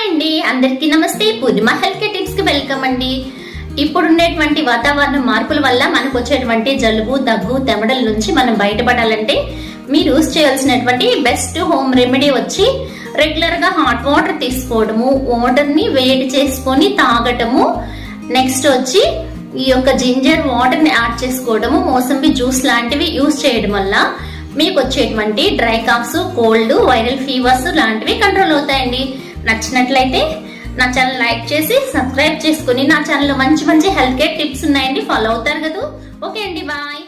అండి, అందరికీ నమస్తే. పూర్ణిమ హెల్త్ కేర్ టిప్స్ కి వెల్కమ్ అండి. ఇప్పుడున్నటువంటి వాతావరణ మార్పుల వల్ల మనకు వచ్చేటువంటి జలుబు, దగ్గు, తెమడల నుంచి మనం బయటపడాలంటే మీరు యూస్ చేయాల్సినటువంటి బెస్ట్ హోమ్ రెమెడీ వచ్చి రెగ్యులర్ గా హాట్ వాటర్ తీసుకోవడము, వాటర్ ని వేడి చేసుకొని తాగటము. నెక్స్ట్ వచ్చి ఈ యొక్క జింజర్ వాటర్ ని యాడ్ చేసుకోవడము, మోసంబి జ్యూస్ లాంటివి యూస్ చేయడం వల్ల మీకు వచ్చేటువంటి dry calves, cold, viral fevers లాంటివి కంట్రోల్ అవుతాయండి. నచ్చినట్లయితే నా ఛానల్ లైక్ చేసి సబ్స్క్రైబ్ చేసుకుని నా ఛానల్లో మంచి మంచి హెల్త్ కేర్ టిప్స్ ఉన్నాయండి, ఫాలో అవుతారు కదా. ఓకే అండి, బాయ్.